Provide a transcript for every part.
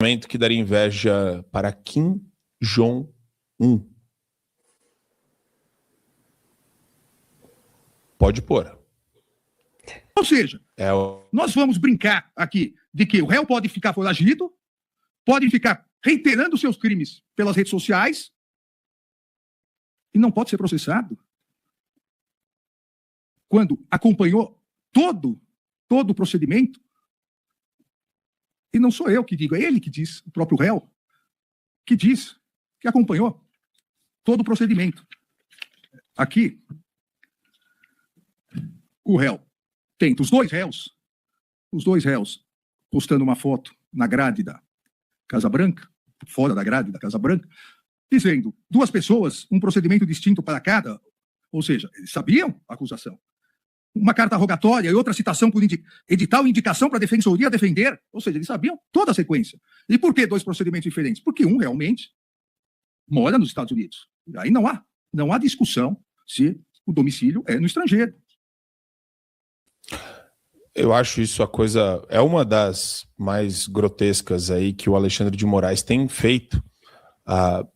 Que daria inveja para Kim Jong-un. Pode pôr. Ou seja, nós vamos brincar aqui de que o réu pode ficar foragido, pode ficar reiterando seus crimes pelas redes sociais e não pode ser processado quando acompanhou todo o procedimento. E não sou eu que digo, é ele que diz, o próprio réu, que diz que acompanhou todo o procedimento. Aqui, o réu tem os dois réus postando uma foto na grade da Casa Branca, fora da grade da Casa Branca, dizendo, 2 pessoas, um procedimento distinto para cada, ou seja, eles sabiam a acusação. Uma carta rogatória e outra citação por edital e indicação para a defensoria defender. Ou seja, eles sabiam toda a sequência. E por que 2 procedimentos diferentes? Porque um realmente mora nos Estados Unidos. E aí não há discussão se o domicílio é no estrangeiro. Eu acho isso é uma das mais grotescas aí que o Alexandre de Moraes tem feito.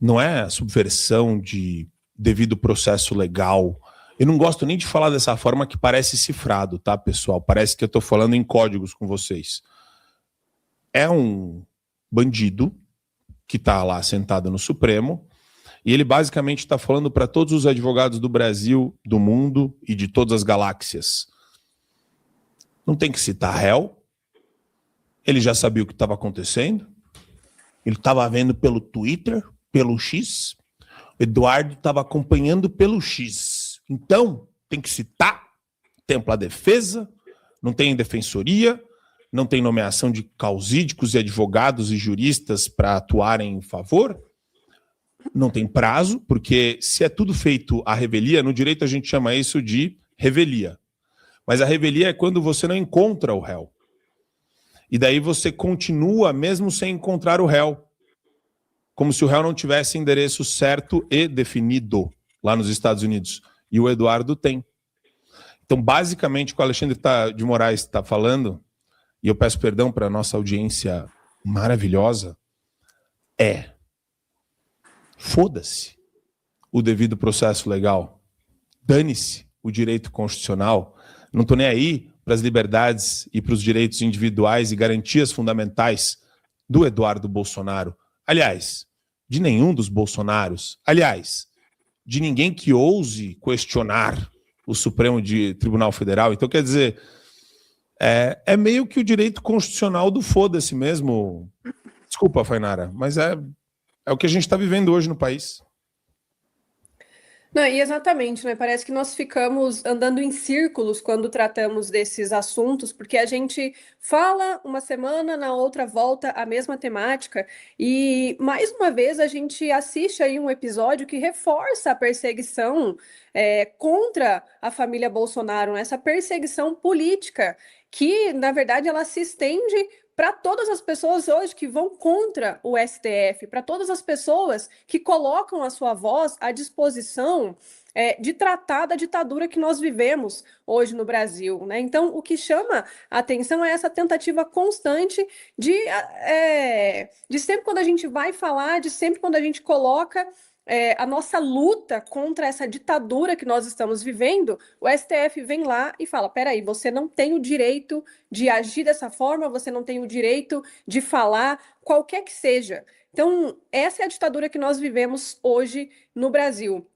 Não é a subversão de devido processo legal. Eu não gosto nem de falar dessa forma que parece cifrado, tá, pessoal? Parece que eu tô falando em códigos com vocês. É um bandido que tá lá sentado no Supremo e ele basicamente está falando para todos os advogados do Brasil, do mundo e de todas as galáxias. Não tem que citar réu. Ele já sabia o que estava acontecendo. Ele estava vendo pelo Twitter, pelo X. Eduardo estava acompanhando pelo X. Então, tem que citar, templa a defesa, não tem defensoria, não tem nomeação de causídicos e advogados e juristas para atuarem em favor, não tem prazo, porque se é tudo feito à revelia, no direito a gente chama isso de revelia. Mas a revelia é quando você não encontra o réu. E daí você continua mesmo sem encontrar o réu. Como se o réu não tivesse endereço certo e definido lá nos Estados Unidos. E o Eduardo tem. Então, basicamente, o que o Alexandre de Moraes está falando, e eu peço perdão para a nossa audiência maravilhosa, foda-se o devido processo legal. Dane-se o direito constitucional. Não estou nem aí para as liberdades e para os direitos individuais e garantias fundamentais do Eduardo Bolsonaro. Aliás, de nenhum dos Bolsonaros. Aliás, de ninguém que ouse questionar o Supremo Tribunal Federal. Então, quer dizer, é meio que o direito constitucional do foda-se mesmo. Desculpa, Fainara, mas é o que a gente está vivendo hoje no país. Não, e exatamente, né? Parece que nós ficamos andando em círculos quando tratamos desses assuntos, porque a gente fala uma semana, na outra volta a mesma temática, e mais uma vez a gente assiste aí um episódio que reforça a perseguição contra a família Bolsonaro, né? Essa perseguição política, que, na verdade, ela se estende para todas as pessoas hoje que vão contra o STF, para todas as pessoas que colocam a sua voz à disposição de tratar da ditadura que nós vivemos hoje no Brasil, né? Então, o que chama a atenção é essa tentativa constante de sempre quando a gente vai falar, de sempre quando a gente coloca a nossa luta contra essa ditadura que nós estamos vivendo, o STF vem lá e fala, peraí, você não tem o direito de agir dessa forma, você não tem o direito de falar, qualquer que seja. Então, essa é a ditadura que nós vivemos hoje no Brasil.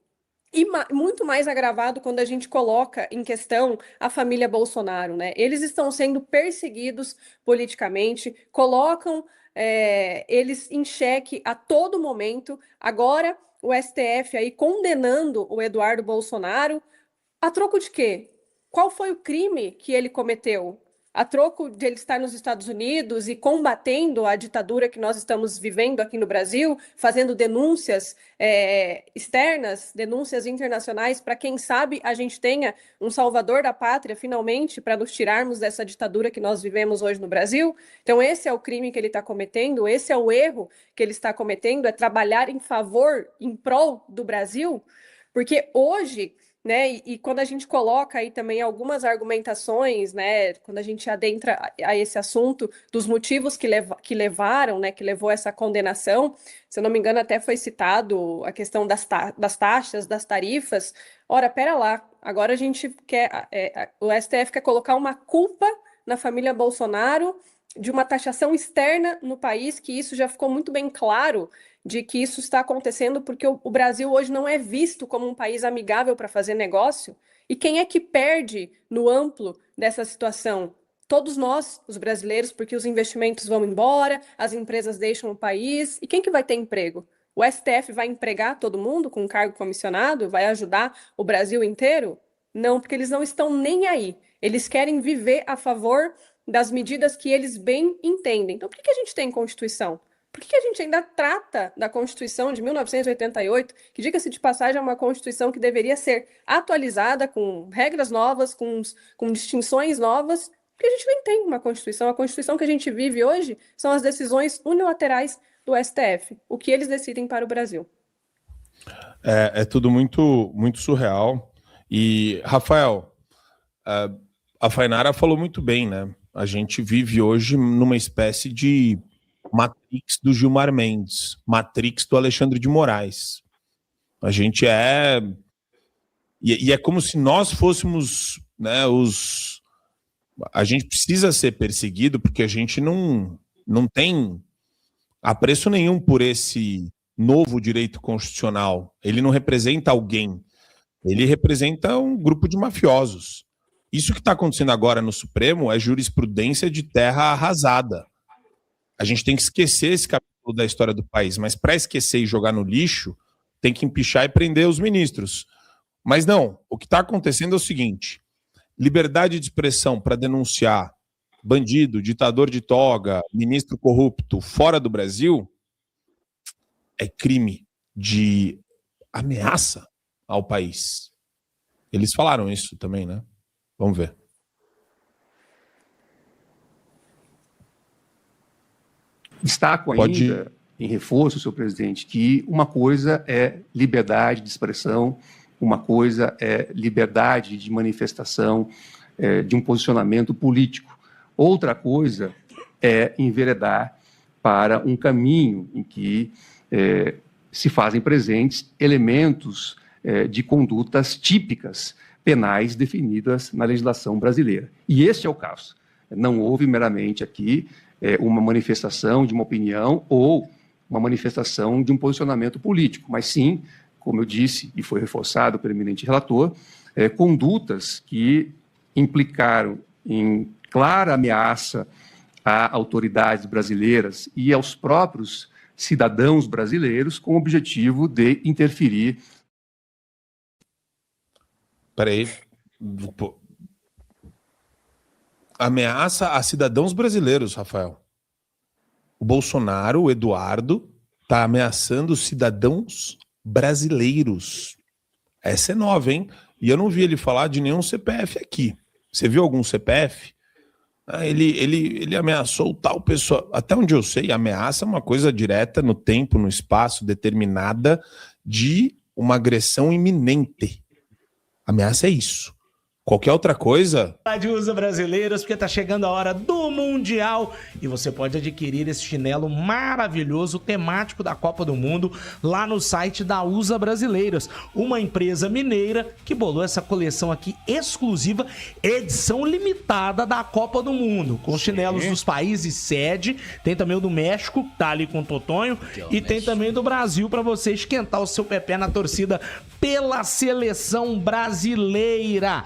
E muito mais agravado quando a gente coloca em questão a família Bolsonaro, né? Eles estão sendo perseguidos politicamente, colocam eles em xeque a todo momento. Agora, o STF aí condenando o Eduardo Bolsonaro, a troco de quê? Qual foi o crime que ele cometeu? A troco de ele estar nos Estados Unidos e combatendo a ditadura que nós estamos vivendo aqui no Brasil, fazendo denúncias externas, denúncias internacionais, para quem sabe a gente tenha um salvador da pátria, finalmente, para nos tirarmos dessa ditadura que nós vivemos hoje no Brasil. Então, esse é o crime que ele está cometendo, esse é o erro que ele está cometendo, é trabalhar em favor, em prol do Brasil, porque hoje né? E quando a gente coloca aí também algumas argumentações, né? Quando a gente adentra a esse assunto dos motivos que levaram, né? Que levou essa condenação, se eu não me engano, até foi citado a questão das taxas, das tarifas. Ora, pera lá, agora a gente quer, o STF quer colocar uma culpa na família Bolsonaro de uma taxação externa no país, que isso já ficou muito bem claro de que isso está acontecendo porque o Brasil hoje não é visto como um país amigável para fazer negócio. E quem é que perde no amplo dessa situação? Todos nós, os brasileiros, porque os investimentos vão embora, as empresas deixam o país. E quem que vai ter emprego? O STF vai empregar todo mundo com cargo comissionado? Vai ajudar o Brasil inteiro? Não, porque eles não estão nem aí. Eles querem viver a favor das medidas que eles bem entendem. Então, por que a gente tem Constituição? Por que a gente ainda trata da Constituição de 1988, que, diga-se de passagem, é uma Constituição que deveria ser atualizada com regras novas, com distinções novas? Porque a gente nem tem uma Constituição. A Constituição que a gente vive hoje são as decisões unilaterais do STF, o que eles decidem para o Brasil. É tudo muito, muito surreal. E, Rafael, a Fainara falou muito bem, né? A gente vive hoje numa espécie de Matrix do Gilmar Mendes, Matrix do Alexandre de Moraes. A gente E é como se nós fôssemos, né, a gente precisa ser perseguido porque a gente não tem apreço nenhum por esse novo direito constitucional. Ele não representa alguém, ele representa um grupo de mafiosos. Isso que está acontecendo agora no Supremo é jurisprudência de terra arrasada. A gente tem que esquecer esse capítulo da história do país, mas para esquecer e jogar no lixo, tem que empichar e prender os ministros. Mas não, o que está acontecendo é o seguinte: liberdade de expressão para denunciar bandido, ditador de toga, ministro corrupto fora do Brasil é crime de ameaça ao país. Eles falaram isso também, né? Vamos ver. Destaco ainda, em reforço, senhor presidente, que uma coisa é liberdade de expressão, uma coisa é liberdade de manifestação de um posicionamento político. Outra coisa é enveredar para um caminho em que se fazem presentes elementos de condutas típicas penais definidas na legislação brasileira. E este é o caso. Não houve meramente aqui uma manifestação de uma opinião ou uma manifestação de um posicionamento político, mas sim, como eu disse, e foi reforçado pelo eminente relator, condutas que implicaram em clara ameaça a autoridades brasileiras e aos próprios cidadãos brasileiros com o objetivo de interferir. Peraí. Ameaça a cidadãos brasileiros, Rafael. O Bolsonaro, o Eduardo, está ameaçando cidadãos brasileiros. Essa é nova, hein? E eu não vi ele falar de nenhum CPF aqui. Você viu algum CPF? Ele ameaçou tal pessoa. Até onde eu sei, ameaça é uma coisa direta no tempo, no espaço, determinada de uma agressão iminente. Ameaça é isso. Qualquer outra coisa... Usa Brasileiros, porque tá chegando a hora do Mundial e você pode adquirir esse chinelo maravilhoso temático da Copa do Mundo lá no site da USA Brasileiros, uma empresa mineira que bolou essa coleção aqui exclusiva, edição limitada da Copa do Mundo, com chinelos dos países sede, tem também o do México, tá ali com o Totonho, e tem também do Brasil para você esquentar o seu pé na torcida pela seleção brasileira.